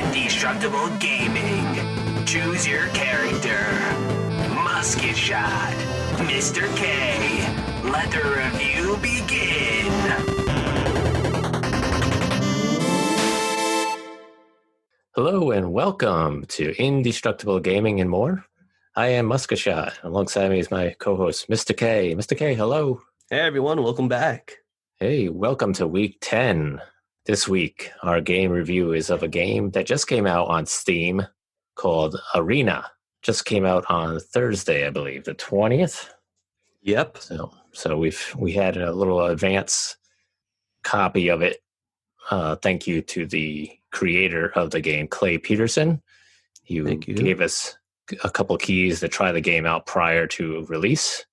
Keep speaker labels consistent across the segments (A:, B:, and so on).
A: Indestructible Gaming. Choose your character. Musketshot. Mr. K. Let the review begin.
B: Hello and welcome to Indestructible Gaming and More. I am Musketshot. Alongside me is my co-host, Mr. K. Mr. K, hello.
C: Hey everyone, welcome back.
B: Hey, welcome to week 10. This week, our game review is of a game that just came out on Steam called Arena. Just came out on Thursday, I believe, the 20th.
C: Yep.
B: So we had a little advance copy of it. Thank you to the creator of the game, Clay Peterson.
C: Thank you.
B: Gave us a couple keys to try the game out prior to release.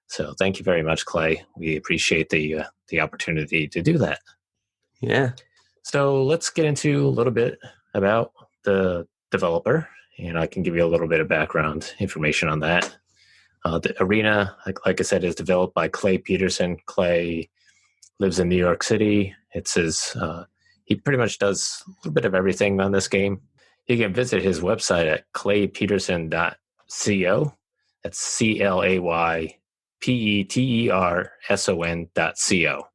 B: So thank you very much, Clay. We appreciate the opportunity to do that.
C: Yeah.
B: So let's get into a little bit about the developer, and I can give you a little bit of background information on that. The Arena, like I said, is developed by Clay Peterson. Clay lives in New York City. He pretty much does a little bit of everything on this game. You can visit his website at claypeterson.co. That's ClayPeterson.co.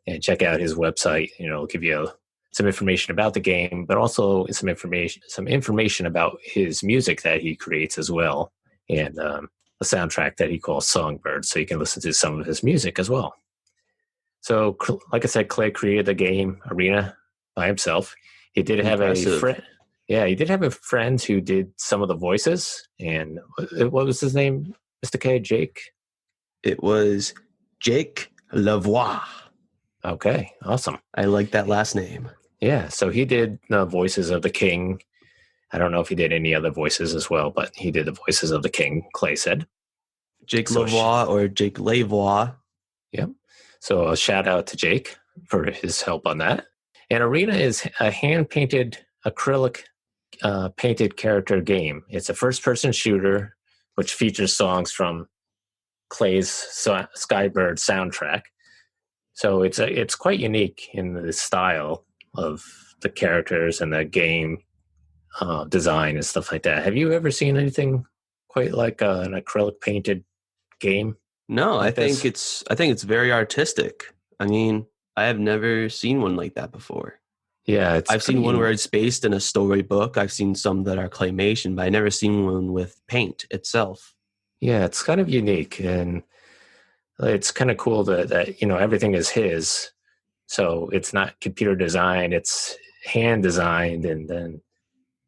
B: And check out his website. It'll give you some information about the game, but also some information about his music that he creates as well, and a soundtrack that he calls Songbird, so you can listen to some of his music as well. So, like I said, Clay created the game Arena by himself. He did have a friend. Yeah, he did have a friend who did some of the voices. And what was his name, Mr. K? Jake?
C: It was Jake Lavoie.
B: Okay, awesome.
C: I like that last name.
B: Yeah, so he did the voices of the king. I don't know if he did any other voices as well, but he did the voices of the king, Clay said.
C: Jake Lavoie or Jake Lavoie.
B: Yep. So a shout out to Jake for his help on that. And Arena is a hand-painted acrylic painted character game. It's a first-person shooter which features songs from Clay's Skybird soundtrack. So it's quite unique in the style of the characters and the game design and stuff like that. Have you ever seen anything quite like an acrylic painted game?
C: No,
B: like
C: I think it's very artistic. I mean, I have never seen one like that before.
B: Yeah,
C: I've seen one where it's based in a storybook. I've seen some that are claymation, but I've never seen one with paint itself.
B: Yeah, it's kind of unique, and it's kind of cool that everything is his. So it's not computer designed; it's hand designed and then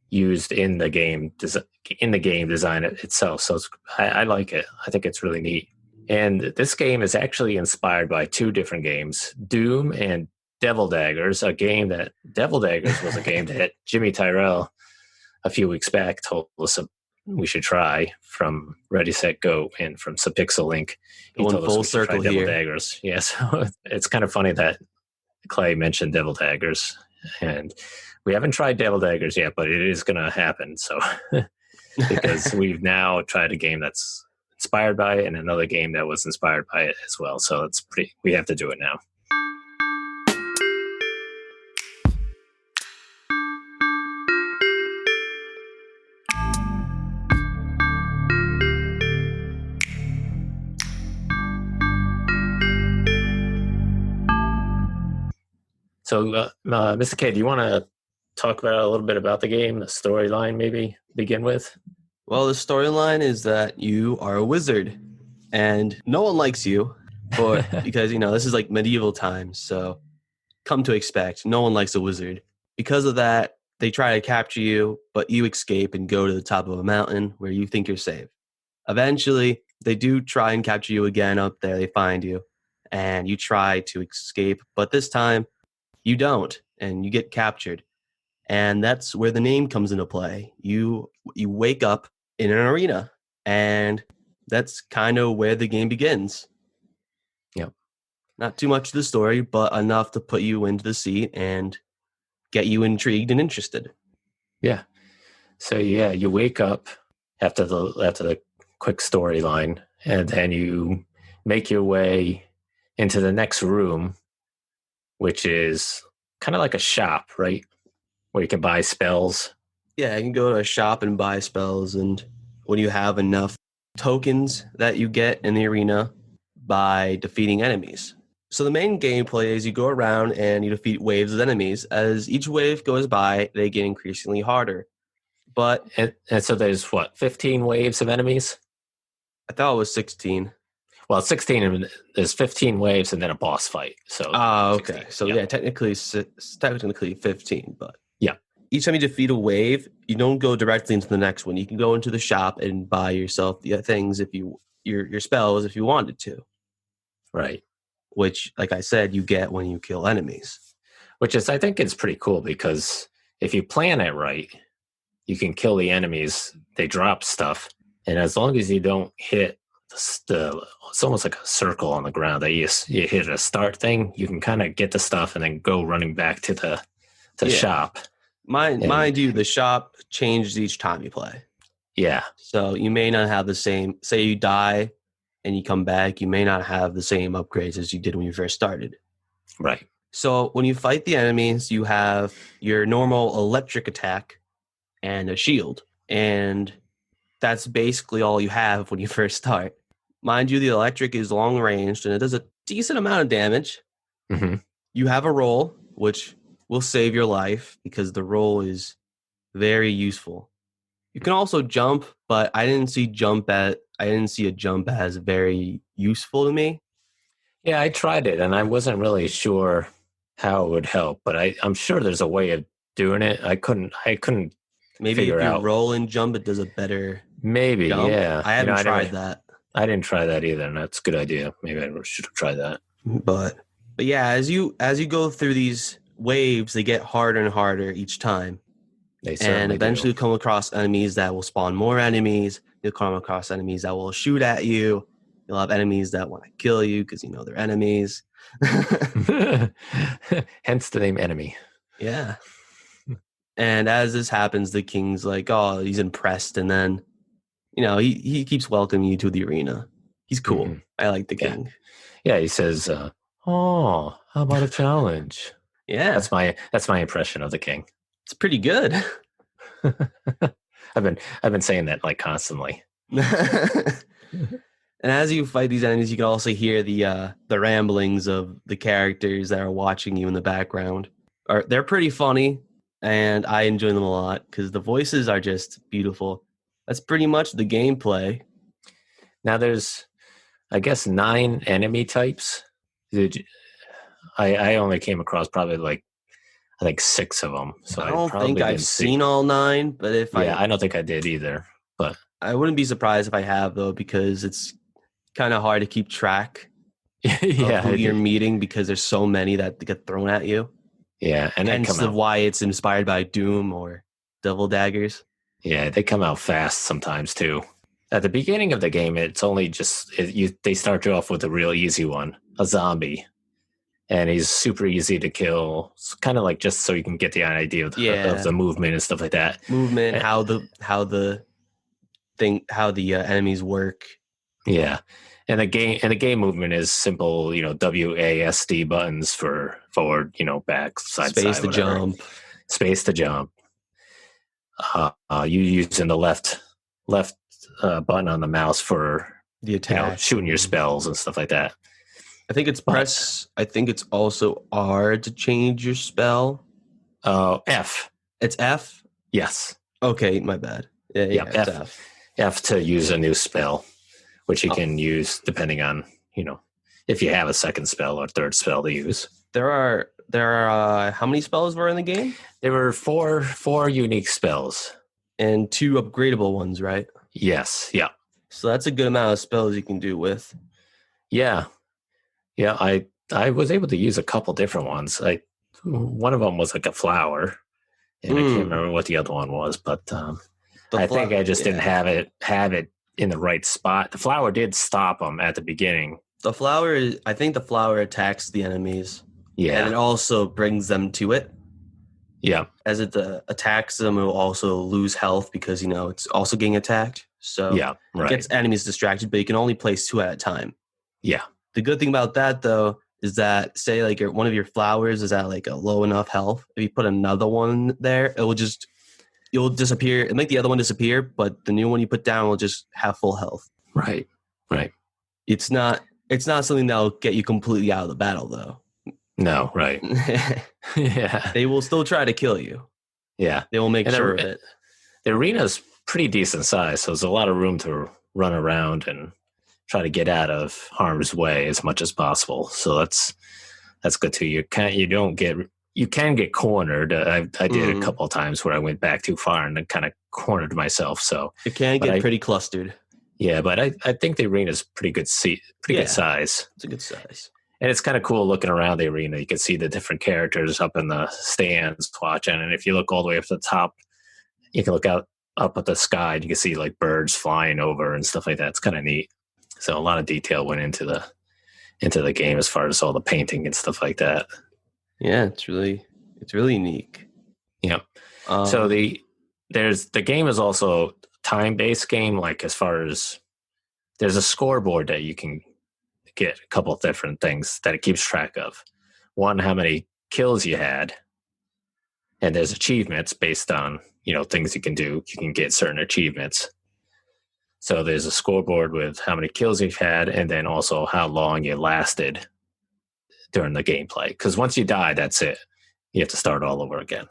B: used in the game design itself. So I like it. I think it's really neat. And this game is actually inspired by two different games, Doom and Devil Daggers, Devil Daggers was a game that Jimmy Tyrell a few weeks back told us we should try, from Ready, Set, Go, and from Subpixel Link. He
C: Going
B: told us
C: full
B: we should
C: circle
B: try
C: here.
B: Devil Daggers. Yeah, so it's kind of funny that Clay mentioned Devil Daggers, and we haven't tried Devil Daggers yet, but it is going to happen. So because we've now tried a game that's inspired by it and another game that was inspired by it as well. So we have to do it now. So, Mr. K, do you want to talk about a little bit about the game, the storyline, maybe begin with?
C: Well, the storyline is that you are a wizard, and no one likes you, because this is like medieval times. So, come to expect, no one likes a wizard. Because of that, they try to capture you, but you escape and go to the top of a mountain where you think you're safe. Eventually, they do try and capture you again up there. They find you, and you try to escape, but this time you don't, and you get captured. And that's where the name comes into play. You wake up in an arena, and that's kind of where the game begins.
B: Yep.
C: Not too much of the story, but enough to put you into the seat and get you intrigued and interested.
B: Yeah. So you wake up after the quick storyline, and then you make your way into the next room, which is kind of like a shop, right? where you can buy spells.
C: Yeah, you can go to a shop and buy spells, and when you have enough tokens that you get in the arena by defeating enemies. So the main gameplay is you go around and you defeat waves of enemies. As each wave goes by, they get increasingly harder. But
B: And so there's 15 waves of enemies?
C: I thought it was 16.
B: Well, 16, and there's 15 waves and then a boss fight. So
C: okay.
B: 16.
C: So technically 15, but
B: yeah.
C: Each time you defeat a wave, you don't go directly into the next one. You can go into the shop and buy yourself the things if your spells if you wanted to.
B: Right.
C: Which, like I said, you get when you kill enemies.
B: Which is, I think it's pretty cool because if you plan it right, you can kill the enemies. They drop stuff. And as long as you don't hit it's almost like a circle on the ground that you hit a start thing, you can kind of get the stuff and then go running back to the shop.
C: Mind you, the shop changes each time you play.
B: Yeah.
C: So you may not have the same, say you die and you come back, you may not have the same upgrades as you did when you first started.
B: Right.
C: So when you fight the enemies, you have your normal electric attack and a shield. And that's basically all you have when you first start. Mind you, the electric is long ranged and it does a decent amount of damage.
B: Mm-hmm.
C: You have a roll, which will save your life because the roll is very useful. You can also jump, but I didn't see a jump as very useful to me.
B: Yeah, I tried it and I wasn't really sure how it would help, but I'm sure there's a way of doing it. I couldn't
C: maybe
B: figure
C: if you
B: out.
C: roll and jump, it does a better
B: maybe
C: jump.
B: Yeah.
C: I haven't tried that.
B: I didn't try that either, and that's a good idea. Maybe I should have tried that.
C: But yeah, as you go through these waves, they get harder and harder each time. And eventually come across enemies that will spawn more enemies. You'll come across enemies that will shoot at you. You'll have enemies that want to kill you because you know they're enemies.
B: Hence the name Enemy.
C: Yeah. And as this happens, the king's like, oh, he's impressed. And then, he keeps welcoming you to the arena. He's cool. Mm-hmm. I like the king.
B: Yeah, he says, how about a challenge?
C: Yeah.
B: That's my impression of the king.
C: It's pretty good.
B: I've been saying that like constantly.
C: And as you fight these enemies, you can also hear the ramblings of the characters that are watching you in the background. They're pretty funny, and I enjoy them a lot because the voices are just beautiful. That's pretty much the gameplay.
B: Now there's, I guess, 9 enemy types. I only came across probably like I think 6 of them. So
C: I don't think I've seen all 9, but
B: I don't think I did either. But
C: I wouldn't be surprised if I have though, because it's kind of hard to keep track of who you're meeting because there's so many that get thrown at you.
B: Yeah, and
C: hence why it's inspired by Doom or Devil Daggers.
B: Yeah, they come out fast sometimes too. At the beginning of the game, it's only they start you off with a real easy one, a zombie. And he's super easy to kill. It's kind of like just so you can get the idea of the movement and stuff like that.
C: Movement, and how the enemies work.
B: Yeah, and the game movement is simple. WASD buttons for forward, back, side,
C: space to jump,
B: space to jump. You using the left button on the mouse for
C: the attack,
B: shooting your spells and stuff like that.
C: I think it's press. I think it's also R to change your spell.
B: F.
C: It's F?
B: Yes.
C: Okay, my bad. Yeah, it's F.
B: F to use a new spell, which you can use depending on, if you have a second spell or third spell to use.
C: There are how many spells were in the game?
B: There were four unique spells.
C: And 2 upgradable ones, right?
B: Yes, yeah.
C: So that's a good amount of spells you can do with.
B: Yeah. Yeah, I was able to use a couple different ones. One of them was like a flower, and I can't remember what the other one was, but I think I just didn't have it in the right spot. The flower did stop them at the beginning.
C: I think the flower attacks the enemies.
B: Yeah.
C: And it also brings them to it.
B: Yeah.
C: As it attacks them, it will also lose health because, it's also getting attacked. So
B: yeah, right.
C: It gets enemies distracted, but you can only place 2 at a time.
B: Yeah.
C: The good thing about that, though, is that say like one of your flowers is at like a low enough health. If you put another one there, you'll disappear and make the other one disappear, but the new one you put down will just have full health.
B: Right.
C: It's not something that'll get you completely out of the battle though.
B: No, right. Yeah.
C: They will still try to kill you.
B: Yeah.
C: They will make sure of it.
B: The arena's pretty decent size, so there's a lot of room to run around and try to get out of harm's way as much as possible. So that's good too. You can get cornered. I did a couple of times where I went back too far and then kind of cornered myself. So
C: it can get pretty clustered.
B: Yeah, but I think the arena's pretty good good size.
C: It's a good size.
B: And it's kind of cool looking around the arena. You can see the different characters up in the stands watching. And if you look all the way up to the top, you can look out up at the sky and you can see like birds flying over and stuff like that. It's kind of neat. So a lot of detail went into the game as far as all the painting and stuff like that.
C: Yeah, it's really unique.
B: Yeah. So the game is also time-based game, like as far as there's a scoreboard that you can get a couple of different things that it keeps track of. One, how many kills you had, and there's achievements based on, things you can do. You can get certain achievements. So there's a scoreboard with how many kills you've had, and then also how long you lasted during the gameplay. Because once you die, that's it. You have to start all over again.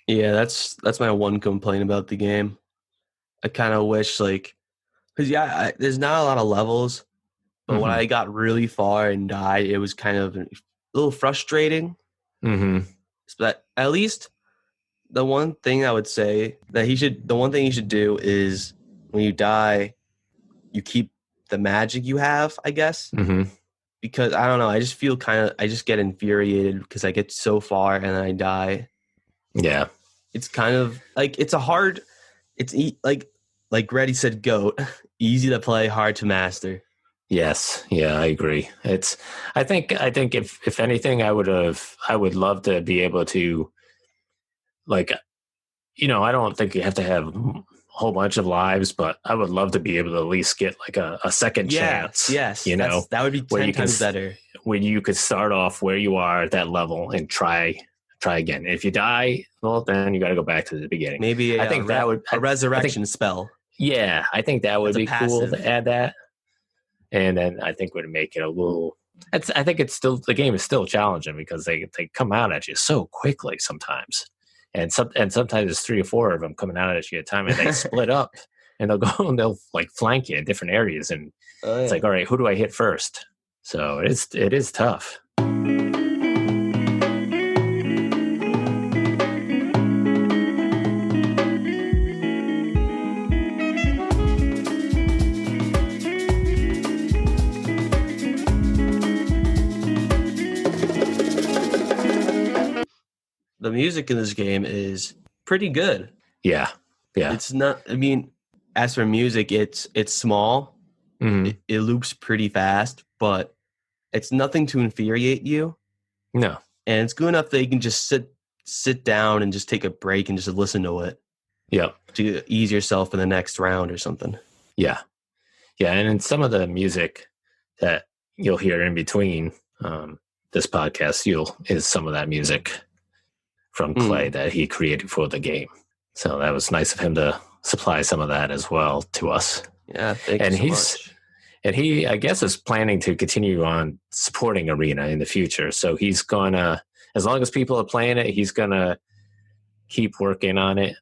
C: Yeah, that's my one complaint about the game. I kind of wish because there's not a lot of levels, but when I got really far and died, it was kind of a little frustrating.
B: Mm-hmm.
C: But at least the one thing I would say that the one thing he should do is when you die, you keep the magic you have, I guess.
B: Mm-hmm.
C: Because I don't know, I just feel I just get infuriated because I get so far and then I die.
B: Yeah.
C: It's kind of like, like Reddy said, GOAT, easy to play, hard to master.
B: Yes. Yeah, I agree. I think if anything, I would love to be able to, I don't think you have to have a whole bunch of lives, but I would love to be able to at least get like a second chance.
C: Yes. That would be 10 times better.
B: When you could start off where you are at that level and try again. If you die, well, then you got to go back to the beginning.
C: Maybe
B: I think that would
C: a resurrection spell.
B: Yeah, I think that would be cool to add that. And then I think would make it a little. I think it's still, the game is still challenging because they come out at you so quickly sometimes, and sometimes there's 3 or 4 of them coming out at you at a time, and they split up and they'll go and they'll like flank you in different areas, and it's like, all right, who do I hit first? So it is tough.
C: The music in this game is pretty good.
B: Yeah.
C: It's not. I mean, as for music, it's small.
B: Mm-hmm.
C: It loops pretty fast, but it's nothing to infuriate you.
B: No,
C: and it's good enough that you can just sit down and just take a break and just listen to it.
B: Yeah,
C: to ease yourself in the next round or something.
B: Yeah, and in some of the music that you'll hear in between this podcast, is some of that music from Clay that he created for the game. So that was nice of him to supply some of that as well to us.
C: Yeah, thank you so much.
B: And he, I guess, is planning to continue on supporting Arena in the future. So he's gonna, as long as people are playing it, he's gonna keep working on it.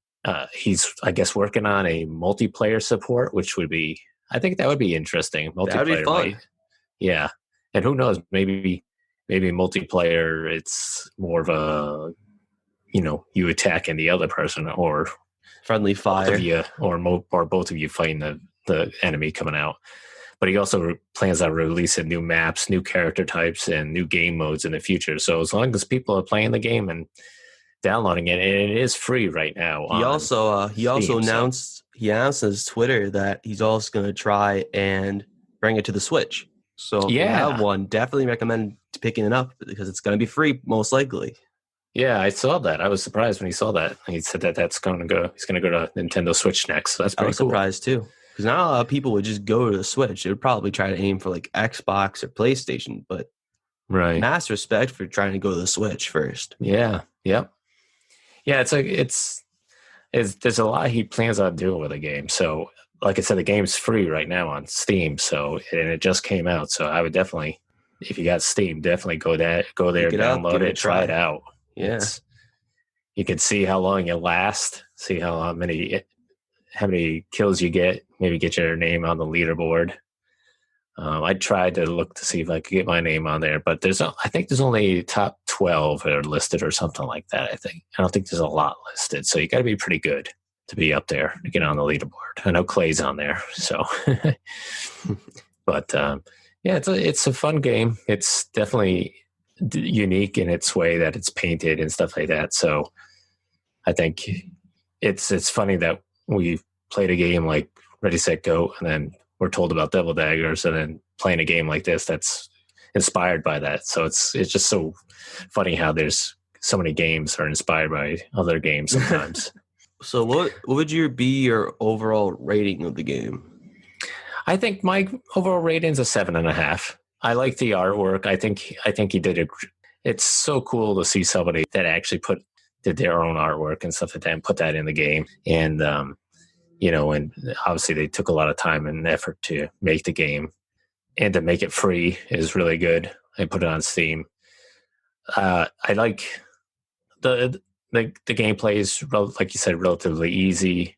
B: He's, I guess, working on a multiplayer support, which would be, I think that would be interesting. Multiplayer,
C: that'd be fun.
B: Right? Yeah, and who knows? Maybe multiplayer. It's more of a, you attacking the other person, or
C: friendly fire,
B: both of you, or both of you fighting the enemy coming out. But he also plans on releasing new maps, new character types, and new game modes in the future. So as long as people are playing the game and downloading it, and it is free right now.
C: He also announced on his Twitter that he's also going to try and bring it to the Switch. So if you have one, definitely recommend picking it up because it's going to be free most likely.
B: Yeah, I saw that. I was surprised when he saw that. He said that he's going to go to Nintendo Switch next. So that's pretty cool.
C: I was surprised too. Because not a lot of people would just go to the Switch. They would probably try to aim for like Xbox or PlayStation, but
B: Right.
C: Mass respect for trying to go to the Switch first.
B: Yeah. Yep. Yeah. There's a lot he plans on doing with the game. So, like I said, the game's free right now on Steam. So, and it just came out. So, I would definitely, if you got Steam, definitely go there,
C: Pick it up,
B: download
C: give it a
B: it, try it
C: try.
B: out.
C: Yeah.
B: You can see how long it lasts, see how many kills you get, maybe get your name on the leaderboard. I tried to look to see if I could get my name on there, but I think there's only top 12 that are listed or something like that. I don't think there's a lot listed, so you got to be pretty good to be up there to get on the leaderboard. I know Clay's on there, so. But yeah, it's a fun game. It's definitely unique in its way that it's painted and stuff like that. So I think it's funny that we played a game like Ready Set Go, and then we're told about Devil Daggers, and then playing a game like this that's inspired by that. So it's just so funny how there's so many games are inspired by other games sometimes.
C: So what would be your overall rating of the game?
B: I think my overall rating is a 7.5. I like the artwork. I think he did it. It's so cool to see somebody that actually did their own artwork and stuff like that and put that in the game. And and obviously they took a lot of time and effort to make the game, and to make it free is really good. I put it on Steam. I like the gameplay is, like you said, relatively easy,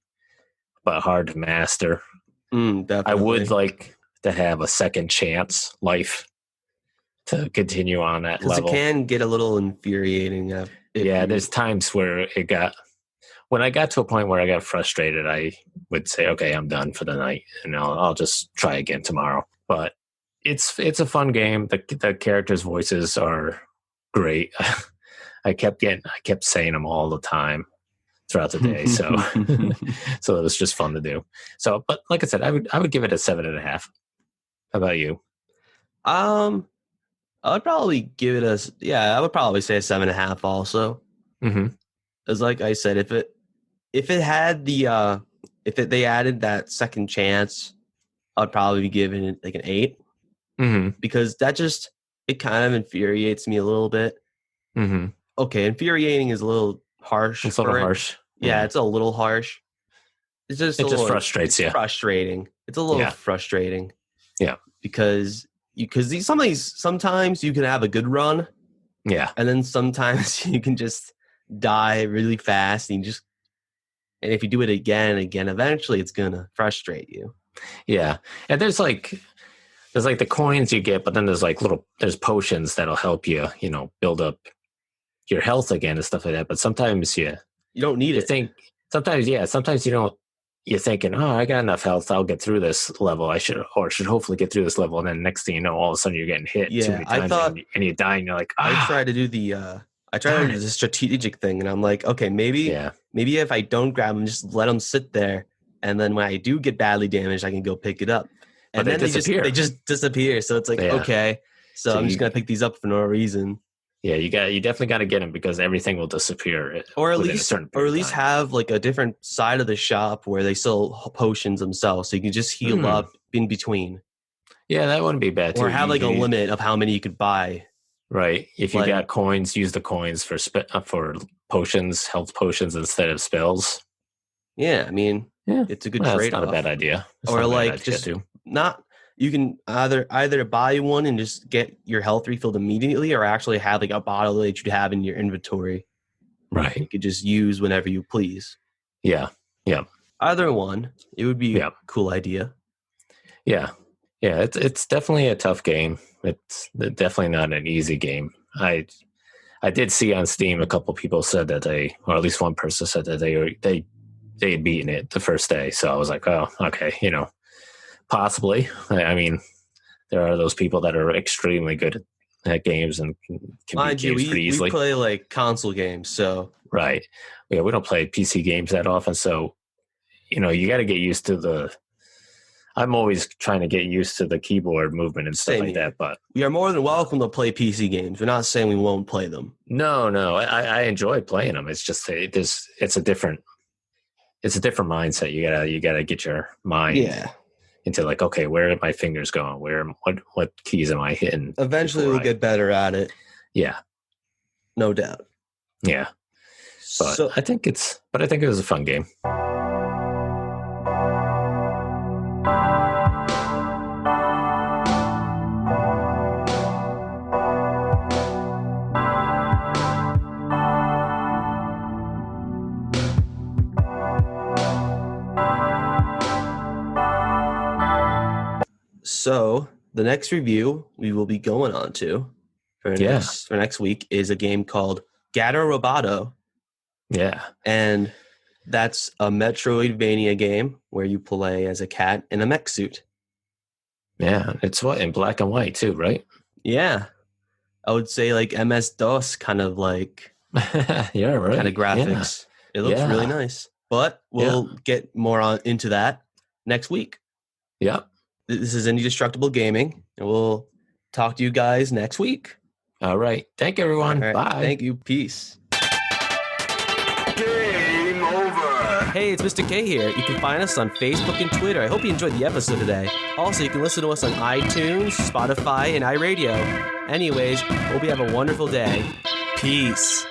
B: but hard to master.
C: Definitely.
B: I would like to have a second chance life to continue on that level.
C: Because it can get a little infuriating.
B: There's times where when I got to a point where I got frustrated, I would say, okay, I'm done for the night, and I'll just try again tomorrow. But it's a fun game. The characters' voices are great. I kept saying them all the time throughout the day. So, so it was just fun to do. So, but like I said, I would give it a 7.5. How about you?
C: I would probably give it I would probably say a 7.5 also.
B: Mm-hmm.
C: Because like I said, if it had they added that second chance, I'd probably be giving it like an 8.
B: Mm-hmm.
C: Because it kind of infuriates me a little bit.
B: Mm-hmm.
C: Okay, infuriating is a little harsh.
B: It's a little harsh.
C: Yeah, it's a little harsh. It just
B: frustrates you.
C: Frustrating. It's a little frustrating.
B: Yeah.
C: Because sometimes you can have a good run.
B: Yeah.
C: And then sometimes you can just die really fast, and if you do it again and again, eventually it's gonna frustrate you.
B: Yeah. And there's like the coins you get, but then there's potions that'll help you, build up your health again and stuff like that. But sometimes you
C: don't need it.
B: Sometimes you don't. You're thinking, oh, I got enough health, I'll get through this level. I should hopefully get through this level. And then next thing you know, all of a sudden you're getting hit too many times, and you die, and you're like,
C: I tried to do the strategic thing, and I'm like, okay, maybe if I don't grab them, just let them sit there, and then when I do get badly damaged, I can go pick it up. And then they just disappear. So it's like, okay, so I'm just gonna pick these up for no reason.
B: Yeah, you definitely got to get them, because everything will disappear.
C: Or at least have like a different side of the shop where they sell potions themselves, so you can just heal up in between.
B: Yeah, that wouldn't be bad too.
C: Or have like a limit of how many you could buy.
B: Right. If you got coins, use the coins for potions, health potions instead of spells.
C: Yeah, I mean, it's a good trade-off.
B: It's not a bad idea.
C: You can either buy one and just get your health refilled immediately, or actually have like a bottle that you'd have in your inventory.
B: Right.
C: You could just use whenever you please.
B: Yeah. Yeah.
C: Either one, it would be a cool idea.
B: Yeah. Yeah. It's definitely a tough game. It's definitely not an easy game. I did see on Steam a couple people said that or at least one person said that they had beaten it the first day. So I was like, oh, okay, possibly. I mean, there are those people that are extremely good at games and can beat games pretty easily.
C: We play like console games, so
B: right. Yeah, we don't play PC games that often, so you got to get used to I'm always trying to get used to the keyboard movement and stuff like that. But
C: we are more than welcome to play PC games. We're not saying we won't play them.
B: No, I enjoy playing them. It's just it's a different mindset. You gotta get your mind into like, okay, where are my fingers going? What keys am I hitting?
C: Eventually we'll get better at it.
B: Yeah.
C: No doubt.
B: Yeah. But
C: So,
B: I think it was a fun game.
C: So the next review we will be going on to for next week is a game called Gato Roboto.
B: Yeah.
C: And that's a Metroidvania game where you play as a cat in a mech suit.
B: Yeah. It's in black and white too, right?
C: Yeah. I would say like MS-DOS kind of like
B: yeah, right.
C: kind of graphics. Yeah. It looks really nice. But we'll get more into that next week.
B: Yep.
C: This is Indestructible Gaming, and we'll talk to you guys next week.
B: All right. Thank you, everyone.
C: Right.
B: Bye.
C: Thank you. Peace.
A: Game over.
C: Hey, it's Mr. K here. You can find us on Facebook and Twitter. I hope you enjoyed the episode today. Also, you can listen to us on iTunes, Spotify, and iRadio. Anyways, hope you have a wonderful day. Peace.